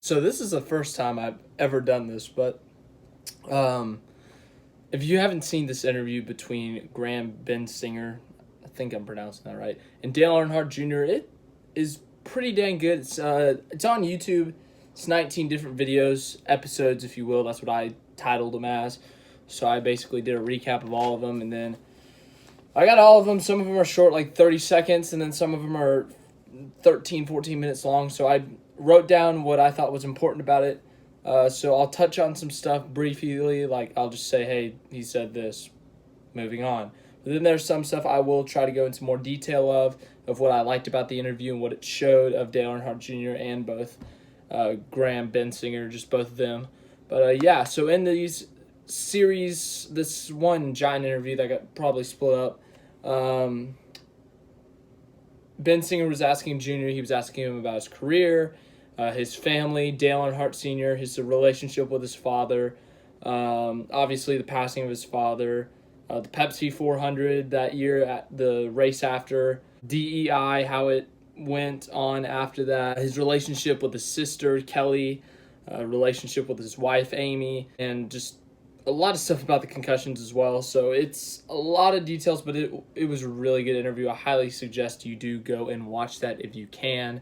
So this is the first time I've ever done this, but um, if you haven't seen this interview between Graham Bensinger, I think I'm pronouncing that right, and Dale Earnhardt Jr., it is pretty dang good. It's on YouTube. It's 19 different videos, episodes, if you will. That's what I titled them as. So I basically did a recap of all of them, and then I got all of them. Some of them are short, like 30 seconds, and then some of them are 13, 14 minutes long. So I wrote down what I thought was important about it. So I'll touch on some stuff briefly, like I'll just say, hey, he said this, moving on. But then there's some stuff I will try to go into more detail of what I liked about the interview and what it showed of Dale Earnhardt Jr. and both Graham Bensinger, just both of them. But yeah, so in these series, this one giant interview that got probably split up, Bensinger was asking Jr., he was asking him about his career, his family, Dale Earnhardt Sr., his relationship with his father, obviously the passing of his father, the Pepsi 400 that year at the race after, DEI, how it went on after that, his relationship with his sister, Kelly, relationship with his wife, Amy, and just a lot of stuff about the concussions as well. So it's a lot of details, but it was a really good interview. I highly suggest you do go and watch that if you can.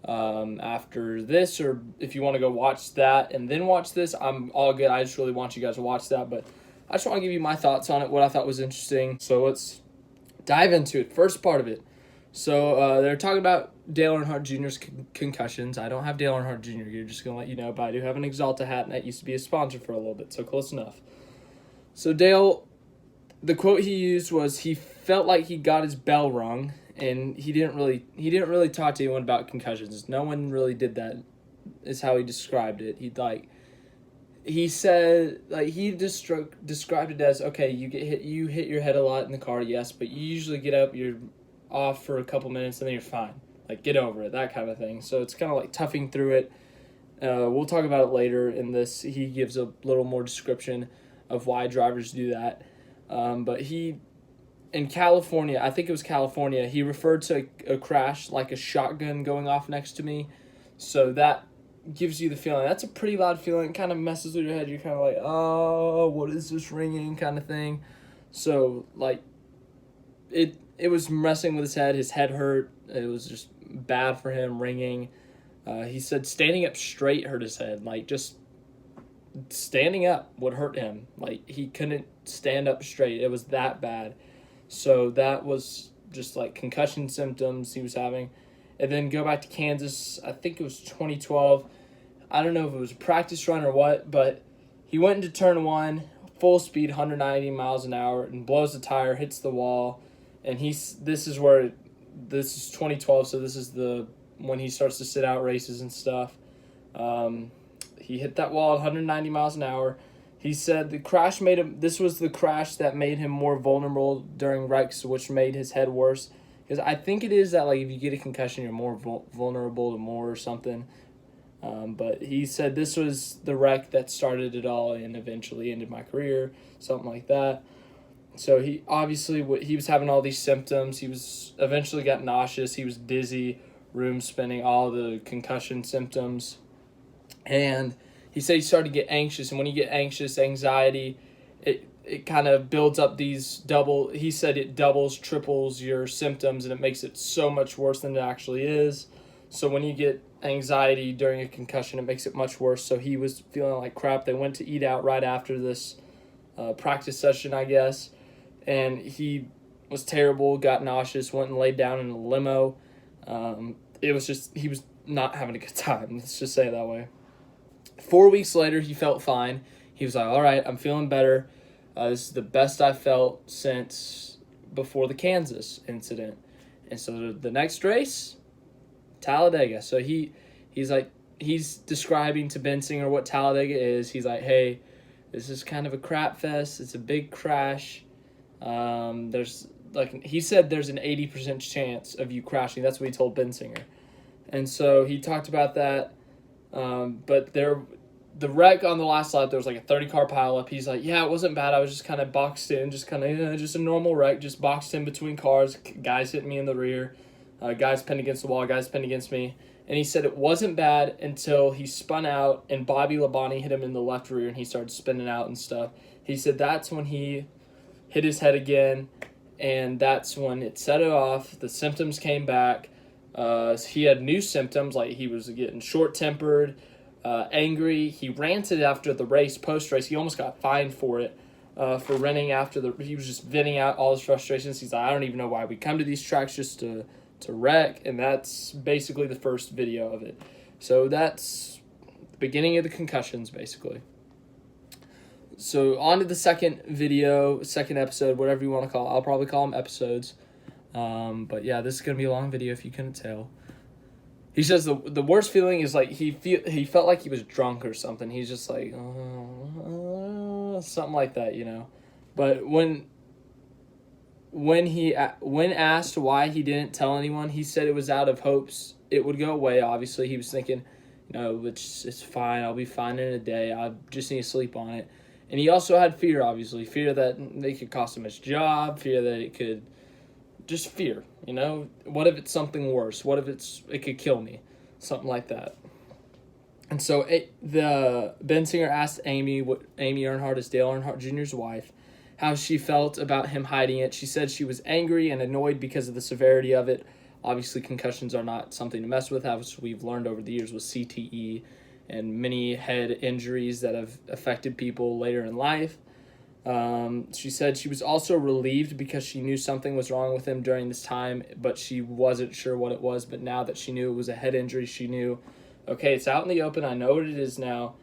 After this, or if you want to go watch that and then watch this, I'm all good. I just really want you guys to watch that, but I just want to give you my thoughts on it, what I thought was interesting. So let's dive into it. First part of it. So they're talking about Dale Earnhardt Jr.'s concussions. I don't have Dale Earnhardt Jr. here, just going to let you know, but I do have an Exalta hat, and that used to be a sponsor for a little bit, so close enough. So Dale, the quote he used was he felt like he got his bell rung, and he didn't really talk to anyone about concussions. No one really did that, is how he described it. He said, like, he described it as, okay, you hit your head a lot in the car, yes, but you usually get up, you're off for a couple minutes, and then you're fine. Like, get over it, that kind of thing. So it's kind of like toughing through it. We'll talk about it later in this. He gives a little more description of why drivers do that. But in California, I think it was California, he referred to a crash like a shotgun going off next to me. So that gives you the feeling. That's a pretty loud feeling. It kind of messes with your head. You're kind of like, oh, what is this ringing kind of thing. So, like, it was messing with his head. His head hurt. It was just bad for him, ringing. He said standing up straight hurt his head. Like, just standing up would hurt him. Like, he couldn't stand up straight. It was that bad. So that was just like concussion symptoms he was having. And then go back to Kansas, I think it was 2012. I don't know if it was a practice run or what, but he went into turn one, full speed, 190 miles an hour, and blows the tire, hits the wall. And this is 2012, so this is when he starts to sit out races and stuff. He hit that wall at 190 miles an hour. He said this was the crash that made him more vulnerable during wrecks, which made his head worse. Because I think it is that, like, if you get a concussion, you're more vulnerable to more or something. But he said this was the wreck that started it all and eventually ended my career, something like that. So he was having all these symptoms. He was eventually got nauseous. He was dizzy, room spinning, all the concussion symptoms. And he said he started to get anxious. And when you get anxious, anxiety, it kind of builds up he said it doubles, triples your symptoms, and it makes it so much worse than it actually is. So when you get anxiety during a concussion, it makes it much worse. So he was feeling like crap. They went to eat out right after this practice session, I guess. And he was terrible, got nauseous, went and laid down in a limo. He was not having a good time. Let's just say it that way. 4 weeks later, he felt fine. He was like, all right, I'm feeling better. This is the best I've felt since before the Kansas incident. And so the next race, Talladega. So he's describing to Bensinger what Talladega is. He's like, hey, this is kind of a crap fest. It's a big crash. He said there's an 80% chance of you crashing. That's what he told Bensinger. And so he talked about that. But the wreck on the last lap, there was like a 30-car pileup. He's like, yeah, it wasn't bad. I was just kind of boxed in, just a normal wreck, just boxed in between cars. Guys hit me in the rear. Guys pinned against the wall, guys pinned against me. And he said it wasn't bad until he spun out and Bobby Labonte hit him in the left rear and he started spinning out and stuff. He said that's when he hit his head again, and that's when it set it off. The symptoms came back. He had new symptoms, like he was getting short-tempered, angry. He ranted after the race, post-race. He almost got fined for it, for renting after he was just venting out all his frustrations. He's like, I don't even know why we come to these tracks just to wreck, and that's basically the first video of it. So that's the beginning of the concussions, basically. So on to the second video, second episode, whatever you want to call it. I'll probably call them episodes. But yeah, this is going to be a long video if you couldn't tell. He says the worst feeling is like he felt like he was drunk or something. He's just like, something like that, you know. But when asked why he didn't tell anyone, he said it was out of hopes it would go away. Obviously, he was thinking, it's fine. I'll be fine in a day. I just need to sleep on it. And he also had fear, obviously. Fear that they could cost him his job. Fear that it could... Just fear, What if it's something worse? What if it could kill me? Something like that. And so the Bensinger asked Amy Earnhardt is Dale Earnhardt Jr.'s wife, how she felt about him hiding it. She said she was angry and annoyed because of the severity of it. Obviously, concussions are not something to mess with, as we've learned over the years with CTE and many head injuries that have affected people later in life. She said she was also relieved because she knew something was wrong with him during this time, but she wasn't sure what it was. But now that she knew it was a head injury, she knew, okay, it's out in the open. I know what it is now.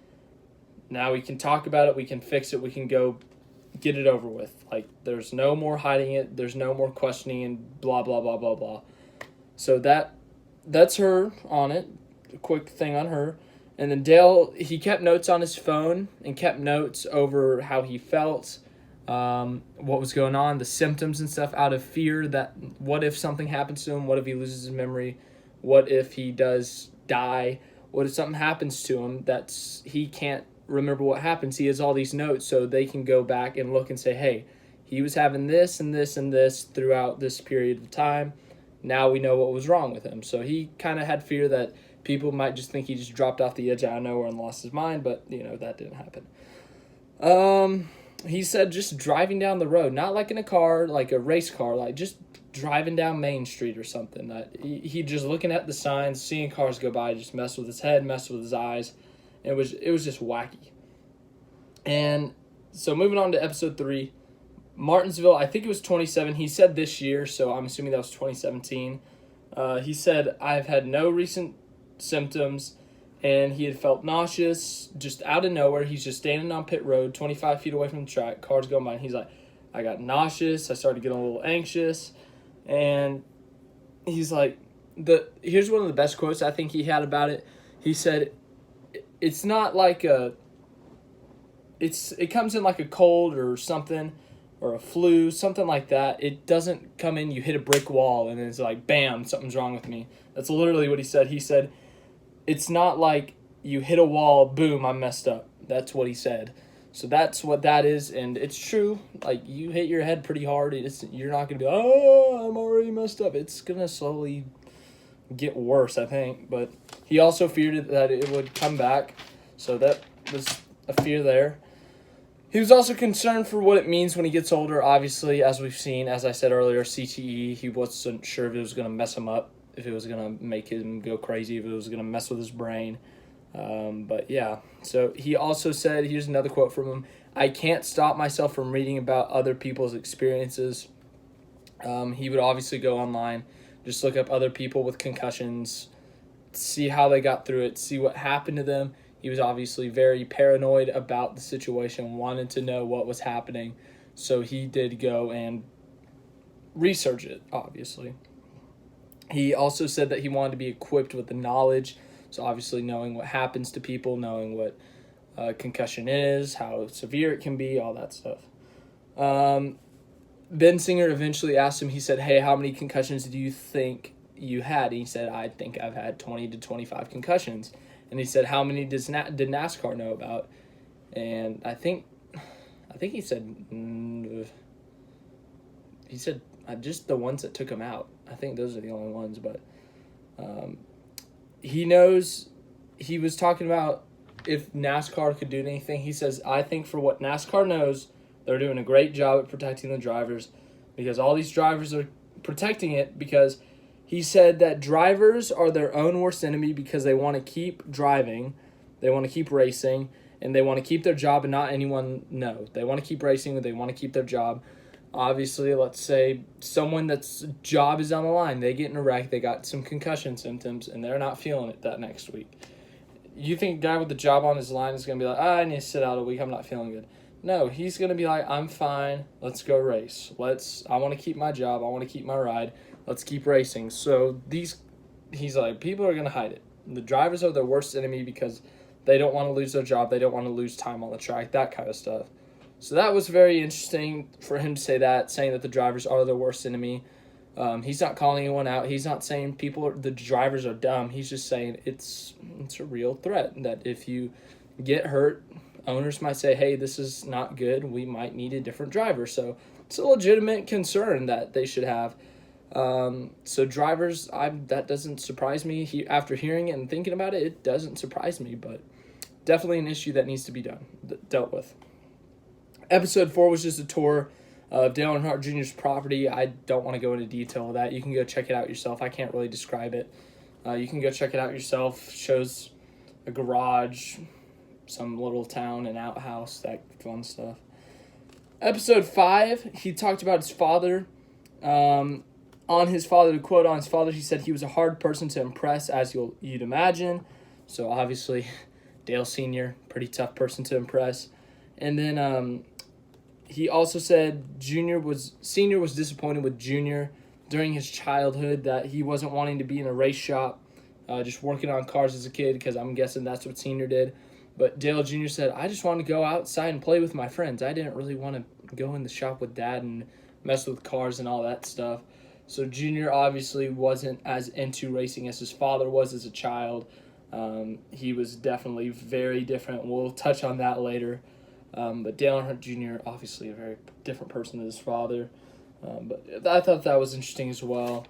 Now we can talk about it. We can fix it. We can go get it over with. Like, there's no more hiding it. There's no more questioning and blah, blah, blah, blah, blah. So that's her on it. A quick thing on her. And then Dale, he kept notes on his phone and kept notes over how he felt, what was going on, the symptoms and stuff, out of fear that what if something happens to him? What if he loses his memory? What if he does die? What if something happens to him he can't remember what happens? He has all these notes so they can go back and look and say, hey, he was having this and this and this throughout this period of time. Now we know what was wrong with him. So he kind of had fear that people might just think he just dropped off the edge out of nowhere and lost his mind, but, that didn't happen. He said just driving down the road, not like in a car, like a race car, like just driving down Main Street or something. That he just looking at the signs, seeing cars go by, just messed with his head, messed with his eyes. It was just wacky. And so moving on to episode 3, Martinsville, I think it was 27. He said this year, so I'm assuming that was 2017. He said, I've had no recent symptoms, and he had felt nauseous just out of nowhere. He's just standing on pit road 25 feet away from the track, cars going by, and he's like, I got nauseous, I started getting a little anxious, and he's like, here's one of the best quotes I think he had about it. He said, it's not like it comes in like a cold or something, or a flu, something like that. It doesn't come in, you hit a brick wall, and it's like, bam, something's wrong with me. That's literally what he said. He said, it's not like you hit a wall, boom, I'm messed up. That's what he said. So that's what that is, and it's true. Like, you hit your head pretty hard, you're not going to be, I'm already messed up. It's going to slowly get worse, I think. But he also feared that it would come back, so that was a fear there. He was also concerned for what it means when he gets older. Obviously, as we've seen, as I said earlier, CTE, he wasn't sure if it was going to mess him up, if it was going to make him go crazy, if it was going to mess with his brain. But yeah, so he also said, here's another quote from him, I can't stop myself from reading about other people's experiences. He would obviously go online, just look up other people with concussions, see how they got through it, see what happened to them. He was obviously very paranoid about the situation, wanted to know what was happening. So he did go and research it, obviously. He also said that he wanted to be equipped with the knowledge. So obviously knowing what happens to people, knowing what concussion is, how severe it can be, all that stuff. Bensinger eventually asked him, he said, hey, how many concussions do you think you had? And he said, I think I've had 20 to 25 concussions. And he said, how many did NASCAR know about? And I think he said just the ones that took him out. I think those are the only ones. But he knows, he was talking about if NASCAR could do anything. He says, I think for what NASCAR knows, they're doing a great job at protecting the drivers because all these drivers are protecting it because he said that drivers are their own worst enemy because they want to keep driving, they want to keep racing, and they want to keep their job and not anyone know. They want to keep racing, they want to keep their job. Obviously, let's say someone that's job is on the line, they get in a wreck, they got some concussion symptoms, and they're not feeling it that next week. You think a guy with the job on his line is going to be like, I need to sit out a week, I'm not feeling good. No, he's going to be like, I'm fine, let's go race. I want to keep my job, I want to keep my ride, let's keep racing. So he's like, people are going to hide it. The drivers are their worst enemy because they don't want to lose their job, they don't want to lose time on the track, that kind of stuff. So that was very interesting for him to say that, saying that the drivers are their worst enemy. He's not calling anyone out. He's not saying the drivers are dumb. He's just saying it's a real threat that if you get hurt, owners might say, hey, this is not good. We might need a different driver. So it's a legitimate concern that they should have. So drivers, that doesn't surprise me. After hearing it and thinking about it, it doesn't surprise me. But definitely an issue that needs to be dealt with. Episode 4 was just a tour of Dale Earnhardt Jr.'s property. I don't want to go into detail of that. You can go check it out yourself. I can't really describe it. You can go check it out yourself. Shows a garage, some little town, an outhouse, that fun stuff. Episode 5, he talked about his father. To quote on his father, he said he was a hard person to impress, as you'd imagine. So obviously, Dale Sr., pretty tough person to impress. And then he also said Senior was disappointed with Junior during his childhood, that he wasn't wanting to be in a race shop, just working on cars as a kid, because I'm guessing that's what Senior did. But Dale Jr. said, I just wanted to go outside and play with my friends. I didn't really want to go in the shop with Dad and mess with cars and all that stuff. So Junior obviously wasn't as into racing as his father was as a child. He was definitely very different. We'll touch on that later. But Dale Earnhardt Jr., obviously a very different person than his father. But I thought that was interesting as well.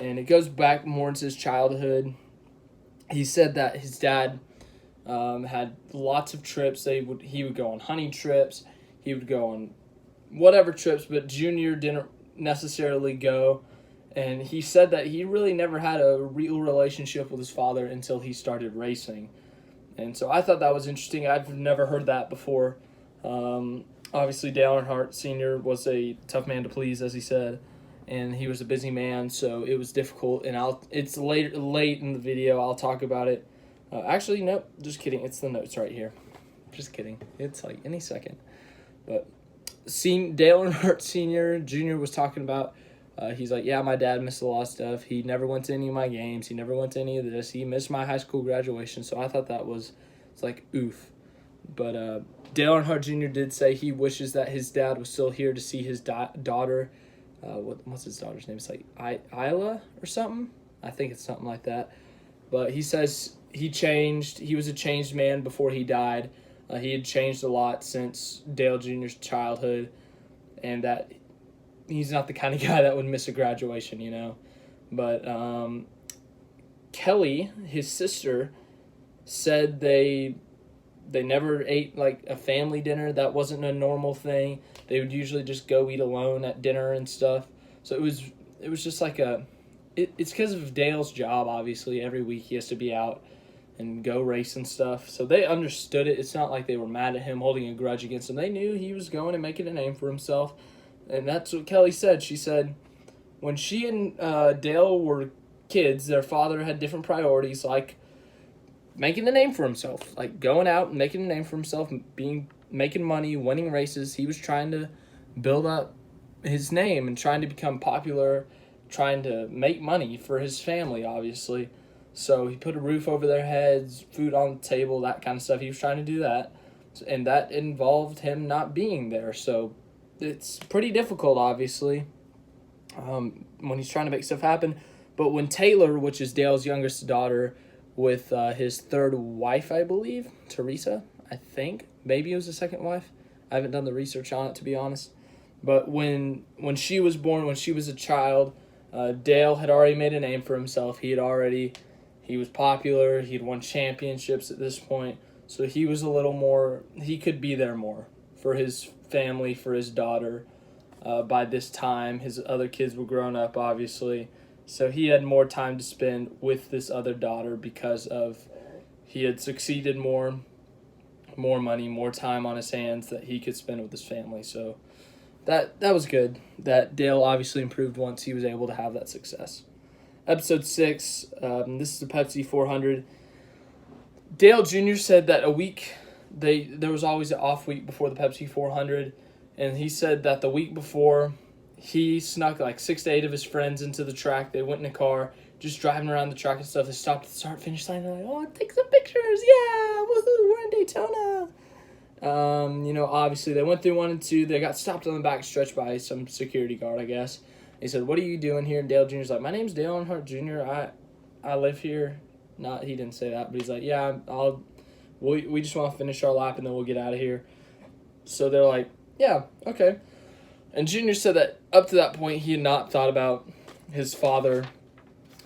And it goes back more into his childhood. He said that his dad had lots of trips. He would go on hunting trips. He would go on whatever trips, but Junior didn't necessarily go. And he said that he really never had a real relationship with his father until he started racing. And so I thought that was interesting. I've never heard that before. Obviously, Dale Earnhardt Sr. was a tough man to please, as he said, and he was a busy man, so it was difficult. And it's late in the video. I'll talk about it. Actually, nope, just kidding. It's the notes right here. Just kidding. It's like any second. But Dale Earnhardt Sr. Jr. was talking about. He's like, yeah, my dad missed a lot of stuff. He never went to any of my games. He never went to any of this. He missed my high school graduation. So I thought it's like, oof. But Dale Earnhardt Jr. did say he wishes that his dad was still here to see his daughter. What's his daughter's name? It's like Isla or something. I think it's something like that. But he says he changed. He was a changed man before he died. He had changed a lot since Dale Jr.'s childhood, and that he's not the kind of guy that would miss a graduation, you know. But Kelly, his sister, said they never ate like a family dinner. That wasn't a normal thing. They would usually just go eat alone at dinner and stuff. So it was just like it's because of Dale's job, obviously. Every week he has to be out and go race and stuff. So they understood it. It's not like they were mad at him, holding a grudge against him. They knew he was going and making a name for himself. And that's what Kelly said. She said when she and Dale were kids, their father had different priorities, like making a name for himself, like going out and making a name for himself, making money, winning races. He was trying to build up his name and trying to become popular, trying to make money for his family, obviously. So he put a roof over their heads, food on the table, that kind of stuff. He was trying to do that, and that involved him not being there. So it's pretty difficult, obviously, when he's trying to make stuff happen. But when Taylor, which is Dale's youngest daughter, with his third wife, I believe, Teresa, I think. Maybe it was the second wife. I haven't done the research on it, to be honest. But when she was born, when she was a child, Dale had already made a name for himself. He He was popular. He'd won championships at this point. So he was a little more, he could be there more for his family, for his daughter. By this time, his other kids were grown up, obviously. So he had more time to spend with this other daughter because of he had succeeded more money, more time on his hands that he could spend with his family. So that was good. That Dale obviously improved once he was able to have that success. Episode 6, this is the Pepsi 400. Dale Jr. said that there was always an off week before the Pepsi 400, and he said that the week before, he snuck like 6 to 8 of his friends into the track. They went in a car, just driving around the track and stuff. They stopped at the start-finish line. They're like, oh, take some pictures. Yeah, woohoo, we're in Daytona. Obviously they went through 1 and 2. They got stopped on the back stretch by some security guard, I guess. He said, what are you doing here? And Dale Jr.'s like, my name's Dale Earnhardt Jr. I live here. He didn't say that, but he's like, yeah, we just want to finish our lap and then we'll get out of here. So they're like, yeah, okay. And Jr. said that up to that point, he had not thought about his father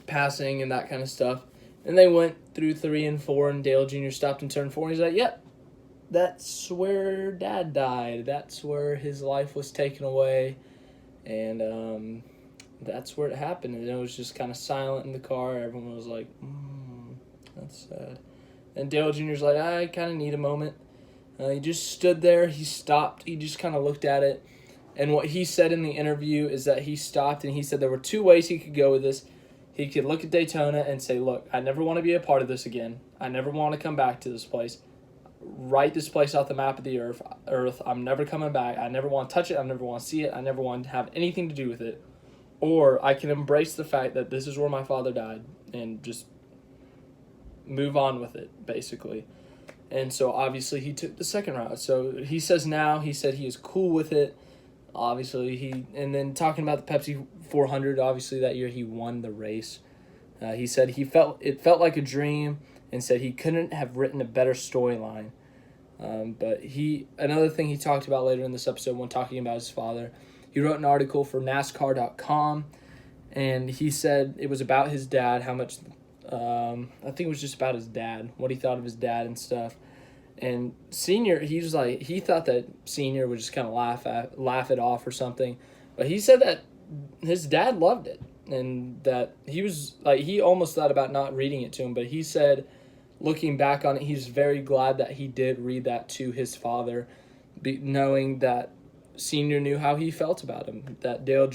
passing and that kind of stuff. And they went through 3 and 4, and Dale Jr. stopped in turn 4, and he's like, yep, that's where Dad died. That's where his life was taken away. And that's where it happened. And it was just kind of silent in the car. Everyone was like, that's sad. And Dale Jr.'s like, I kind of need a moment. He just stood there. He stopped. He just kind of looked at it. And what he said in the interview is that he stopped, and he said there were 2 ways he could go with this. He could look at Daytona and say, look, I never want to be a part of this again. I never want to come back to this place. Write this place off the map of the earth. I'm never coming back. I never want to touch it. I never want to see it. I never want to have anything to do with it. Or I can embrace the fact that this is where my father died and just move on with it, basically. And so obviously he took the second route. So he said he is cool with it. Obviously and then talking about the Pepsi 400, obviously that year he won the race. He said it felt like a dream, and said he couldn't have written a better storyline. But another thing he talked about later in this episode when talking about his father, he wrote an article for NASCAR.com, and he said it was about his dad, how much, I think it was just about his dad, what he thought of his dad and stuff. And Senior, he thought that Senior would just kind of laugh it off or something. But he said that his dad loved it, and that he was like, he almost thought about not reading it to him, but he said, looking back on it, he's very glad that he did read that to his father, knowing that Senior knew how he felt about him, that Dale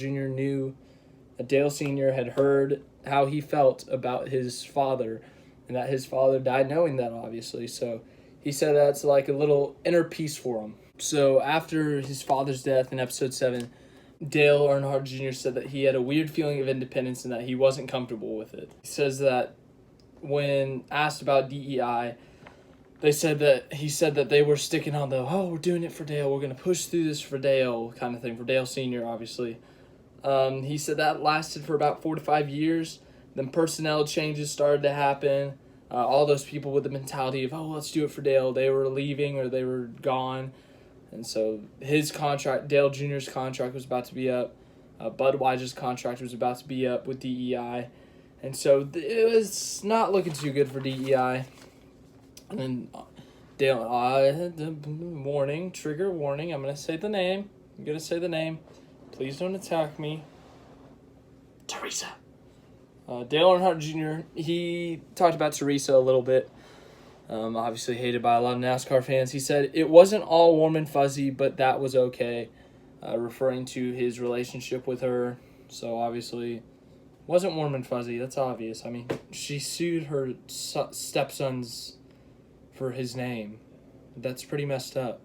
Senior had heard how he felt about his father, and that his father died knowing that, obviously. So he said that's like a little inner peace for him. So after his father's death in episode 7, Dale Earnhardt Jr. said that he had a weird feeling of independence and that he wasn't comfortable with it. He says that when asked about DEI, he said that they were sticking on we're doing it for Dale, we're going to push through this for Dale kind of thing, for Dale Sr., obviously. He said that lasted for about 4 to 5 years. Then personnel changes started to happen. All those people with the mentality of, let's do it for Dale, they were leaving or they were gone. And so his contract, Dale Jr.'s contract, was about to be up. Budweiser's contract was about to be up with DEI. And so it was not looking too good for DEI. And then Dale, trigger warning, I'm going to say the name. Please don't attack me. Teresa. Dale Earnhardt Jr., he talked about Teresa a little bit. Obviously hated by a lot of NASCAR fans. He said it wasn't all warm and fuzzy, but that was okay, referring to his relationship with her. So obviously wasn't warm and fuzzy. That's obvious. I mean, she sued her stepsons for his name. That's pretty messed up.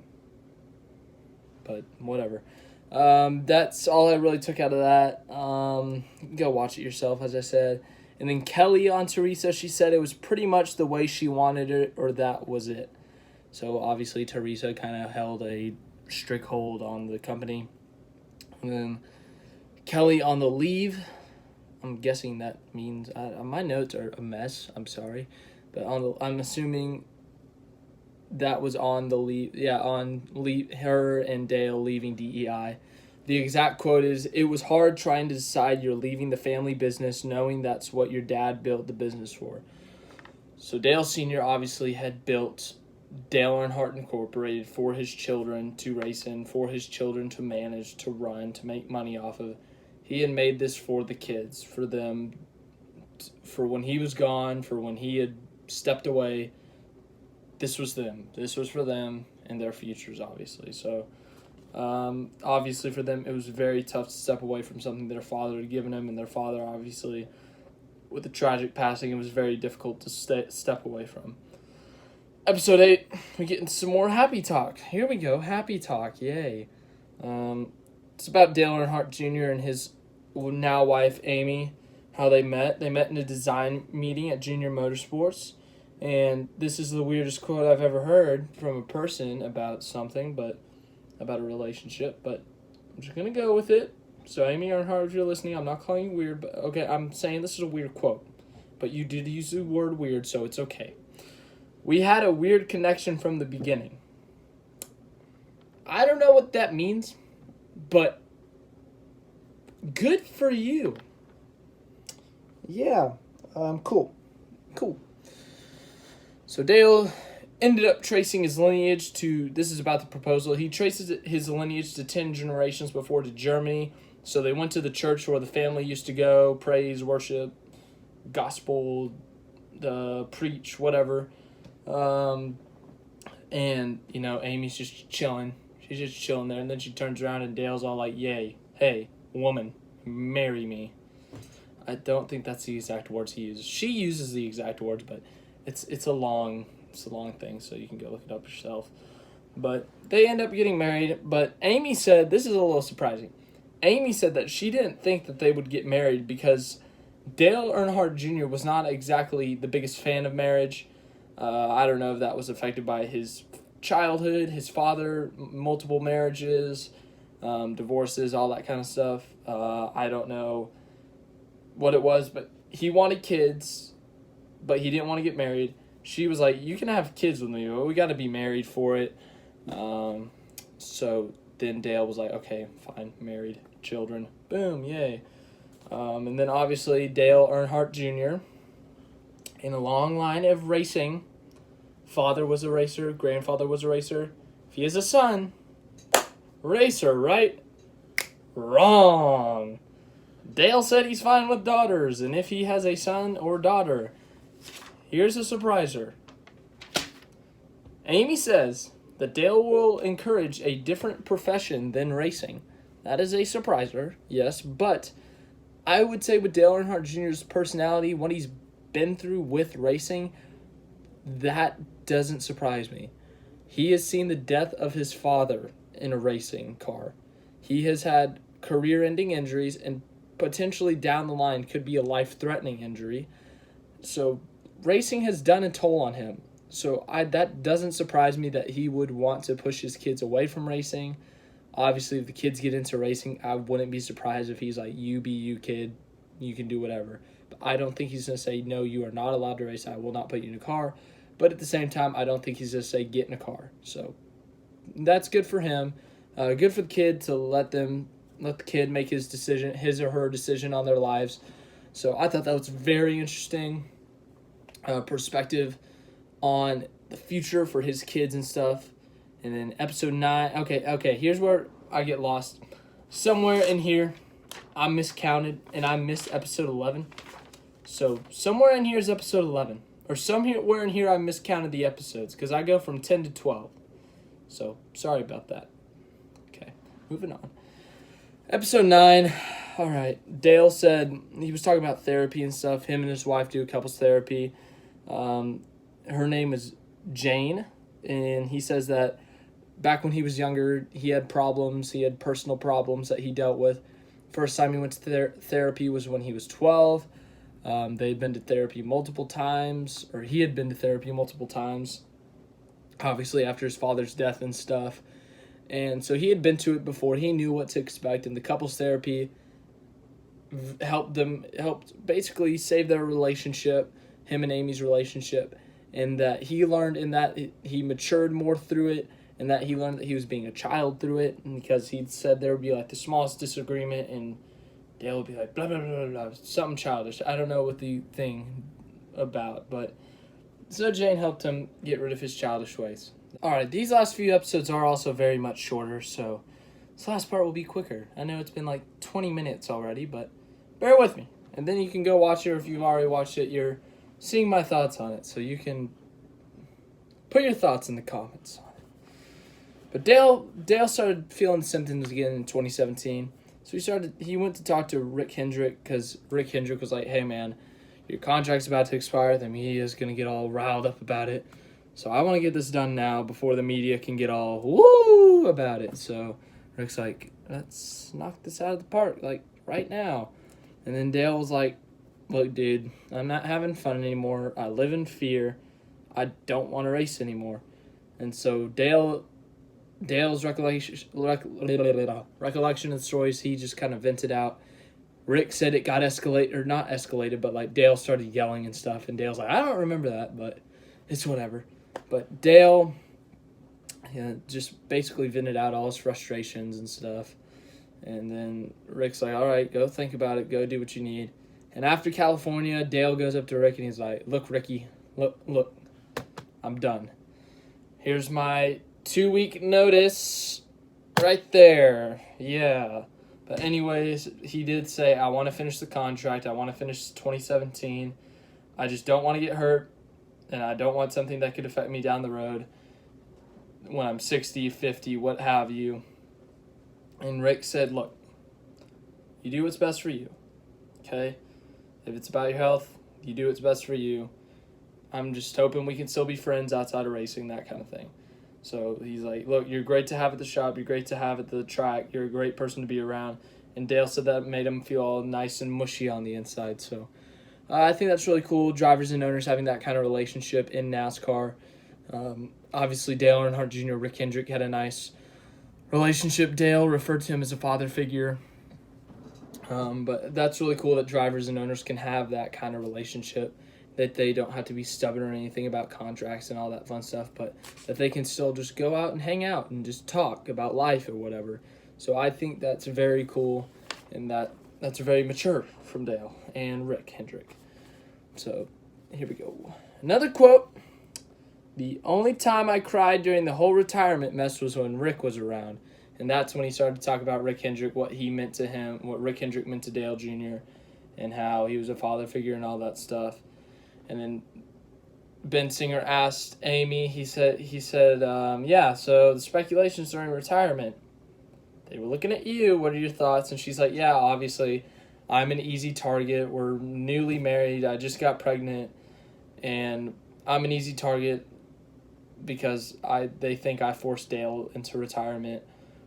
But whatever. That's all I really took out of that. Go watch it yourself, as I said. And then Kelly on Teresa, she said it was pretty much the way she wanted it, or that was it. So obviously Teresa kind of held a strict hold on the company. And then Kelly on the leave. I'm guessing that means my notes are a mess. I'm sorry, but I'm assuming that was on the leave. Yeah, her and Dale leaving DEI. The exact quote is, "It was hard trying to decide you're leaving the family business knowing that's what your dad built the business for." So Dale Sr. obviously had built Dale Earnhardt Incorporated for his children to race in, for his children to manage, to run, to make money off of. He had made this for the kids, for them, for when he was gone, for when he had stepped away. This was them. This was for them and their futures, obviously. So, obviously for them, it was very tough to step away from something their father had given them, and their father, obviously, with the tragic passing, it was very difficult to step away from. Episode 8, we get into some more happy talk. Here we go, happy talk, yay. It's about Dale Earnhardt Jr. and his now wife, Amy, how they met. They met in a design meeting at Junior Motorsports, and this is the weirdest quote I've ever heard from a person about something, but about a relationship, but I'm just going to go with it. So, Amy Earnhardt, if you're listening, I'm not calling you weird, but okay, I'm saying this is a weird quote, but you did use the word weird, so it's okay. We had a weird connection from the beginning. I don't know what that means, but good for you. Yeah, cool. So Dale ended up tracing his lineage to, this is about the proposal, he traces his lineage to 10 generations before to Germany. So they went to the church where the family used to go, praise, worship, gospel, preach, whatever. And, Amy's just chilling. She's just chilling there. And then she turns around and Dale's all like, yay, hey, woman, marry me. I don't think that's the exact words he uses. She uses the exact words, but it's a long thing, so you can go look it up yourself. But they end up getting married. But Amy said, this is a little surprising. Amy said that she didn't think that they would get married because Dale Earnhardt Jr. was not exactly the biggest fan of marriage. I don't know if that was affected by his childhood, his father, multiple marriages, divorces, all that kind of stuff. I don't know what it was, but he wanted kids, but he didn't want to get married. She was like, you can have kids with me, but we got to be married for it. So then Dale was like, okay, fine, married, children, boom, yay. And then obviously Dale Earnhardt Jr., in a long line of racing, father was a racer, grandfather was a racer. If he has a son, racer, right? Wrong. Dale said he's fine with daughters, and if he has a son or daughter, here's a surpriser. Amy says that Dale will encourage a different profession than racing. That is a surpriser, yes, but I would say with Dale Earnhardt Jr.'s personality, what he's been through with racing, that doesn't surprise me. He has seen the death of his father in a racing car. He has had career-ending injuries and potentially down the line could be a life-threatening injury. So racing has done a toll on him. So that doesn't surprise me that he would want to push his kids away from racing. Obviously, if the kids get into racing, I wouldn't be surprised if he's like, you be you, kid. You can do whatever. But I don't think he's going to say, no, you are not allowed to race. I will not put you in a car. But at the same time, I don't think he's going to say, get in a car. So that's good for him. Good for the kid to let the kid make his decision, his or her decision on their lives. So I thought that was very interesting perspective on the future for his kids and stuff. And then episode 9. Okay, here's where I get lost. Somewhere in here, I miscounted, and I missed episode 11. So somewhere in here is episode 11. Or somewhere in here I miscounted the episodes, because I go from 10 to 12. So, sorry about that. Okay, moving on. Episode 9. Alright, Dale said, he was talking about therapy and stuff. Him and his wife do couples therapy. Her name is Jane, and he says that back when he was younger, he had problems. He had personal problems that he dealt with. First time he went to therapy was when he was 12. They'd been to therapy multiple times, or he had been to therapy multiple times, obviously after his father's death and stuff. And so he had been to it before. He knew what to expect, and the couples therapy helped basically save their relationship, him and Amy's relationship, and that he learned in that he matured more through it, and that he learned that he was being a child through it, and because he'd said there would be like the smallest disagreement, and Dale would be like, blah, blah, blah, blah, something childish. I don't know what the thing about, but So Jane helped him get rid of his childish ways. Alright, these last few episodes are also very much shorter, so this last part will be quicker. I know it's been like 20 minutes already, but bear with me. And then you can go watch it, or if you've already watched it, you're seeing my thoughts on it, so you can put your thoughts in the comments on it. But Dale started feeling symptoms again in 2017, so he went to talk to Rick Hendrick, because Rick Hendrick was like, hey man, your contract's about to expire, the media is going to get all riled up about it, so I want to get this done now before the media can get all woo about it. So Rick's like, let's knock this out of the park, like, right now. And then Dale was like, look, dude, I'm not having fun anymore. I live in fear. I don't want to race anymore. And so Dale's recollection of the stories, he just kind of vented out. Rick said it got escalated, or not escalated, but like Dale started yelling and stuff. And Dale's like, I don't remember that, but it's whatever. But Dale just basically vented out all his frustrations and stuff. And then Rick's like, all right, go think about it. Go do what you need. And after California, Dale goes up to Rick and he's like, look, Ricky, look, I'm done. Here's my 2-week notice right there. Yeah. But anyways, he did say, I want to finish the contract. I want to finish 2017. I just don't want to get hurt. And I don't want something that could affect me down the road when I'm 60, 50, what have you. And Rick said, look, you do what's best for you, okay? If it's about your health, you do what's best for you. I'm just hoping we can still be friends outside of racing, that kind of thing. So he's like, look, you're great to have at the shop. You're great to have at the track. You're a great person to be around. And Dale said that made him feel all nice and mushy on the inside. So I think that's really cool, drivers and owners having that kind of relationship in NASCAR. Obviously, Dale Earnhardt Jr., Rick Hendrick had a nice relationship. Dale referred to him as a father figure. But that's really cool that drivers and owners can have that kind of relationship, that they don't have to be stubborn or anything about contracts and all that fun stuff, but that they can still just go out and hang out and just talk about life or whatever. So I think that's very cool, and that's very mature from Dale and Rick Hendrick. So here we go. Another quote. The only time I cried during the whole retirement mess was when Rick was around. And that's when he started to talk about Rick Hendrick, what he meant to him, what Rick Hendrick meant to Dale Jr., and how he was a father figure and all that stuff. And then Bensinger asked Amy, he said, yeah, so the speculations during retirement, they were looking at you. What are your thoughts? And she's like, yeah, obviously, I'm an easy target. We're newly married. I just got pregnant, and I'm an easy target because they think I forced Dale into retirement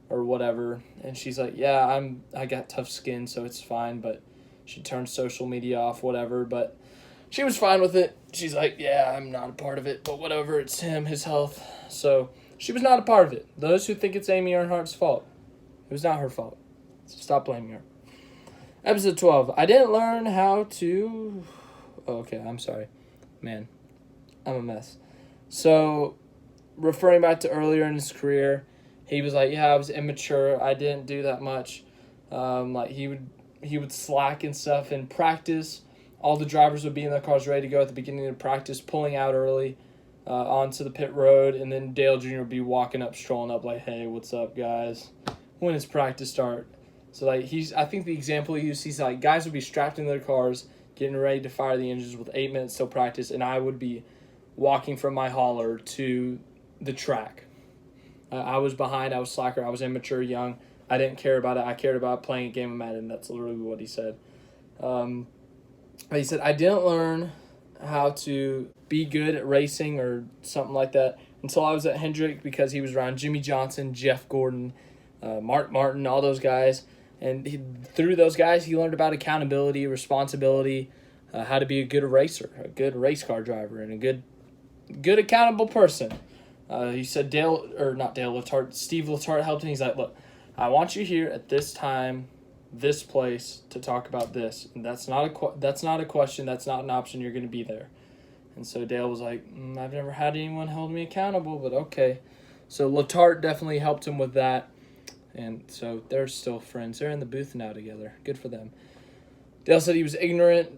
or whatever. And she's like, yeah, I got tough skin, so it's fine. But she turned social media off, whatever. But she was fine with it. She's like, yeah, I'm not a part of it, but whatever. It's him, his health. So she was not a part of it. Those who think it's Amy Earnhardt's fault, it was not her fault. So stop blaming her. Episode 12. I didn't learn how to... Okay, I'm sorry. Man, I'm a mess. So, referring back to earlier in his career, he was like, yeah, I was immature. I didn't do that much. Like he would slack and stuff in practice. All the drivers would be in their cars ready to go at the beginning of practice, pulling out early onto the pit road, and then Dale Jr. would be walking up, strolling up like, hey, what's up, guys? When does practice start? So, like, I think the example he used, he's like, guys would be strapped into their cars, getting ready to fire the engines with 8 minutes till practice, and I would be walking from my hauler to the track. I was behind, I was slacker, I was immature, young. I didn't care about it. I cared about playing a game of Madden. That's literally what he said. He said, I didn't learn how to be good at racing or something like that until I was at Hendrick, because he was around Jimmy Johnson, Jeff Gordon, Mark Martin, all those guys. And through those guys, he learned about accountability, responsibility, how to be a good racer, a good race car driver, and a good accountable person. He said Steve Letarte helped him. He's like, look, I want you here at this time, this place, to talk about this. And that's not a question. That's not an option. You're going to be there. And so Dale was like, I've never had anyone hold me accountable, but okay. So Letarte definitely helped him with that. And so they're still friends. They're in the booth now together. Good for them. Dale said he was ignorant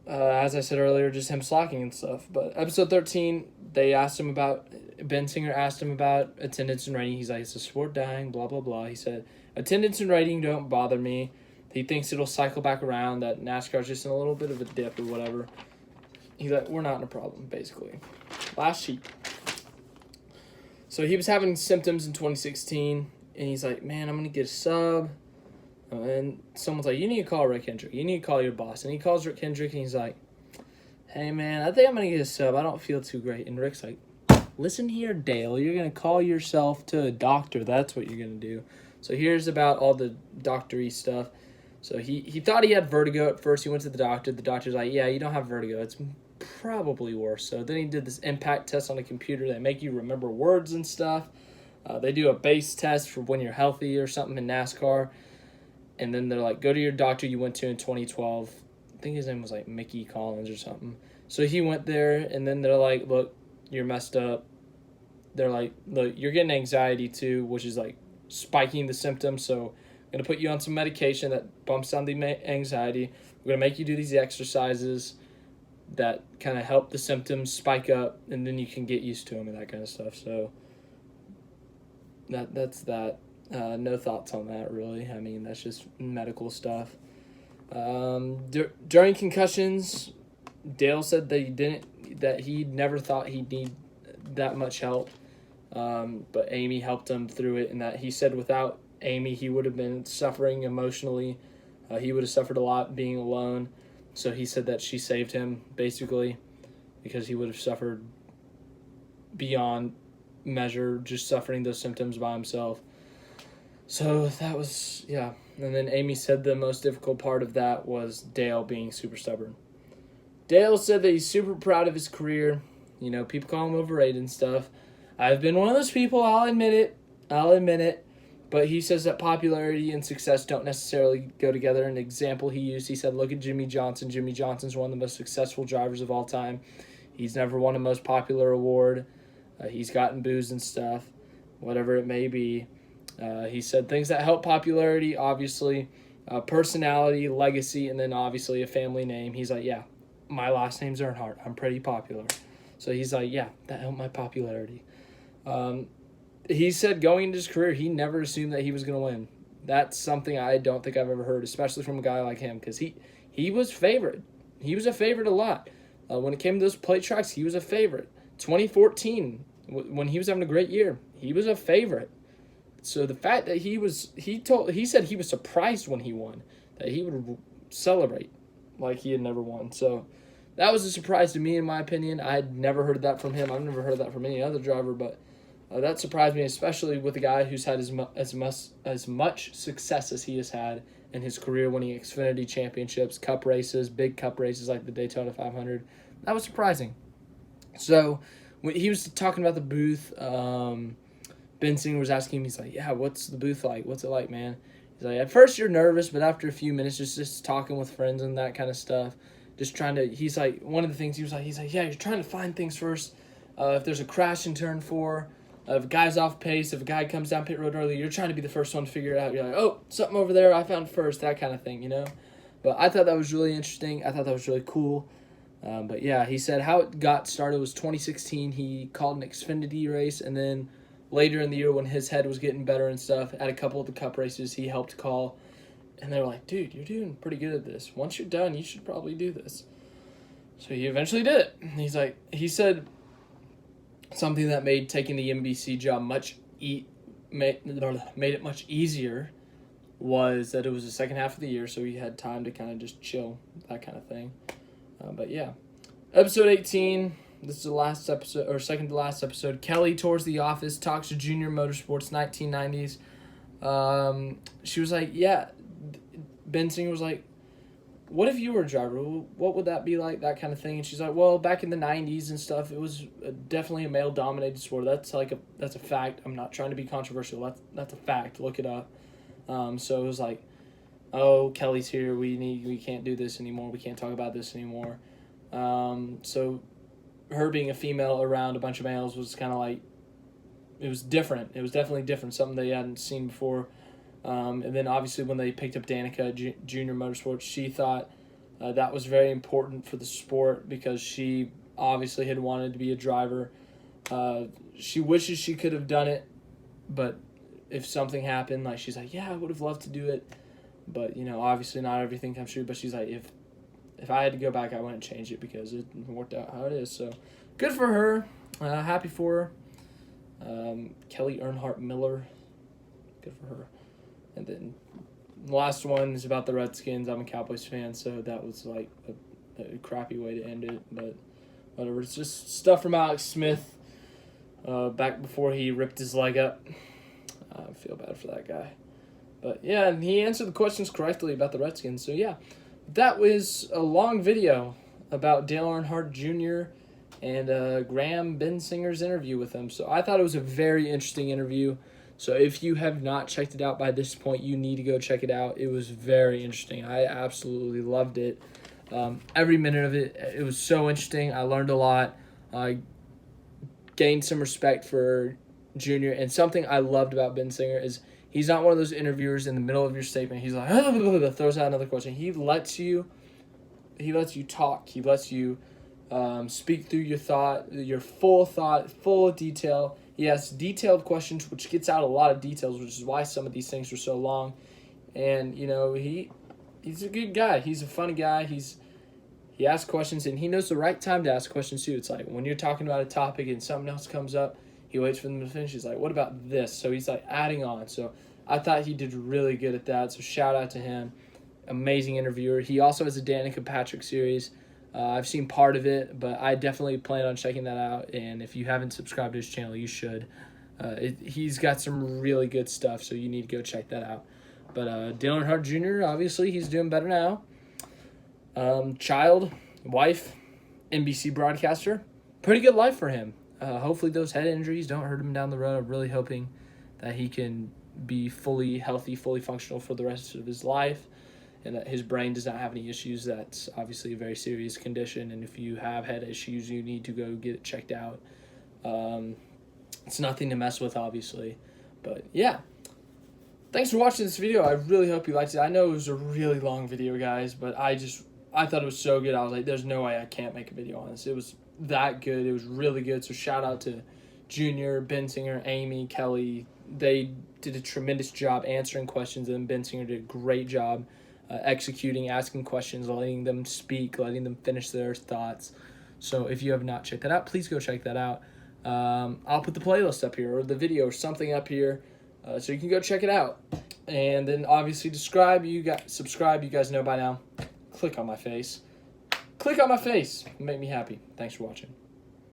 as I said earlier, just him slacking and stuff. But episode 13, Bensinger asked him about attendance and rating. He's like, it's a sport dying, blah, blah, blah. He said, attendance and rating don't bother me. He thinks it'll cycle back around, that NASCAR's just in a little bit of a dip or whatever. He's like, we're not in a problem, basically. Last sheet. So he was having symptoms in 2016, and he's like, man, I'm going to get a sub. And someone's like, you need to call Rick Hendrick. You need to call your boss. And he calls Rick Hendrick, and he's like, hey, man, I think I'm going to get a sub. I don't feel too great. And Rick's like, listen here, Dale. You're going to call yourself to a doctor. That's what you're going to do. So here's about all the doctor-y stuff. So he thought he had vertigo at first. He went to the doctor. The doctor's like, yeah, you don't have vertigo. It's probably worse. So then he did this impact test on the computer. They make you remember words and stuff. They do a base test for when you're healthy or something in NASCAR. And then they're like, go to your doctor you went to in 2012. I think his name was like Mickey Collins or something. So he went there, and then they're like, look, you're messed up. They're like, look, you're getting anxiety too, which is like spiking the symptoms. So I'm going to put you on some medication that bumps down the anxiety. We're going to make you do these exercises that kind of help the symptoms spike up, and then you can get used to them and that kind of stuff. So that's that. No thoughts on that, really. I mean, that's just medical stuff. During concussions, Dale said that he never thought he'd need that much help. But Amy helped him through it, and that he said without Amy, he would have been suffering emotionally. He would have suffered a lot being alone. So he said that she saved him, basically, because he would have suffered beyond measure, just suffering those symptoms by himself. So that was, yeah. And then Amy said the most difficult part of that was Dale being super stubborn. Dale said that he's super proud of his career. You know, people call him overrated and stuff. I've been one of those people, I'll admit it. But he says that popularity and success don't necessarily go together. An example he used, he said, look at Jimmy Johnson. Jimmy Johnson's one of the most successful drivers of all time. He's never won a most popular award. He's gotten boos and stuff, whatever it may be. He said things that help popularity, obviously, personality, legacy, and then obviously a family name. He's like, yeah, my last name's Earnhardt. I'm pretty popular. So he's like, yeah, that helped my popularity. He said going into his career, he never assumed that he was going to win. That's something I don't think I've ever heard, especially from a guy like him, because he was favored. He was a favorite a lot. When it came to those plate tracks, he was a favorite. 2014, when he was having a great year, he was a favorite. So the fact that he said he was surprised when he won, that he would celebrate like he had never won. So that was a surprise to me, in my opinion. I had never heard that from him. I've never heard that from any other driver, but that surprised me, especially with a guy who's had as much success as he has had in his career, winning Xfinity championships, cup races, big cup races like the Daytona 500. That was surprising. So when he was talking about the booth, Bensinger was asking him, he's like, yeah, what's the booth like? What's it like, man? He's like, at first you're nervous, but after a few minutes, just talking with friends and that kind of stuff, just trying to, he's like, one of the things he's like, yeah, you're trying to find things first. If there's a crash in turn 4, if a guy's off pace, if a guy comes down pit road early, you're trying to be the first one to figure it out. You're like, oh, something over there, I found first, that kind of thing, you know? But I thought that was really interesting. I thought that was really cool. But yeah, he said how it got started was 2016. He called an Xfinity race, and then later in the year when his head was getting better and stuff, at a couple of the cup races, he helped call. And they were like, dude, you're doing pretty good at this. Once you're done, you should probably do this. So he eventually did it. He said something that made taking the NBC job made it much easier was that it was the second half of the year, so he had time to kind of just chill, that kind of thing. But yeah, episode 18. This is the last episode, or second to last episode. Kelly tours the office, talks to Junior Motorsports 1990s. She was like, yeah. Bensinger was like, what if you were a driver? What would that be like, that kind of thing? And she's like, well, back in the 90s and stuff, it was definitely a male-dominated sport. That's a fact. I'm not trying to be controversial. That's a fact. Look it up. So it was like, oh, Kelly's here. We can't do this anymore. We can't talk about this anymore. So her being a female around a bunch of males was kind of like, it was different. It was definitely different, something they hadn't seen before. And then obviously when they picked up Danica at Junior Motorsports, she thought That was very important for the sport because she obviously had wanted to be a driver. She wishes she could have done it, but if something happened, like she's like, yeah, I would have loved to do it, but obviously not everything comes true. But she's like, if I had to go back, I wouldn't change it because it worked out how it is. So good for her. Happy for her. Kelly Earnhardt Miller. Good for her. And then the last one is about the Redskins. I'm a Cowboys fan, so that was like a crappy way to end it. But whatever. It's just stuff from Alex Smith back before he ripped his leg up. I feel bad for that guy. But yeah, and he answered the questions correctly about the Redskins. So yeah, that was a long video about Dale Earnhardt Jr. and Graham Bensinger's interview with him. So I thought it was a very interesting interview. So if you have not checked it out by this point, you need to go check it out. It was very interesting. I absolutely loved it. Every minute of it, it was so interesting. I learned a lot. I gained some respect for Junior. And something I loved about Bensinger is he's not one of those interviewers in the middle of your statement. He's like, throws out another question. He lets you talk. He lets you speak through your full detail. He has detailed questions, which gets out a lot of details, which is why some of these things are so long. And, he's a good guy. He's a funny guy. He asks questions, and he knows the right time to ask questions, too. It's like when you're talking about a topic and something else comes up, he waits for them to finish. He's like, what about this? So he's, like, adding on. So I thought he did really good at that. So shout out to him. Amazing interviewer. He also has a Danica Patrick series. I've seen part of it, but I definitely plan on checking that out. And if you haven't subscribed to his channel, you should. He's got some really good stuff, so you need to go check that out. But Dale Earnhardt Jr., obviously, he's doing better now. Child, wife, NBC broadcaster. Pretty good life for him. Hopefully those head injuries don't hurt him down the road. I'm really hoping that he can be fully healthy, fully functional for the rest of his life, and that his brain does not have any issues. That's obviously a very serious condition, and if you have head issues, you need to go get it checked out. It's nothing to mess with, obviously. But, yeah. Thanks for watching this video. I really hope you liked it. I know it was a really long video, guys, but I thought it was so good. I was like, there's no way I can't make a video on this. It was that good. It was really good. So shout out to Junior, Bensinger, Amy, Kelly. They did a tremendous job answering questions, and Bensinger did a great job executing, asking questions, letting them speak, letting them finish their thoughts. So if you have not checked that out, please go check that out. I'll put the playlist up here or the video or something up here so you can go check it out. And then obviously subscribe. You guys know by now. Click on my face. Make me happy. Thanks for watching.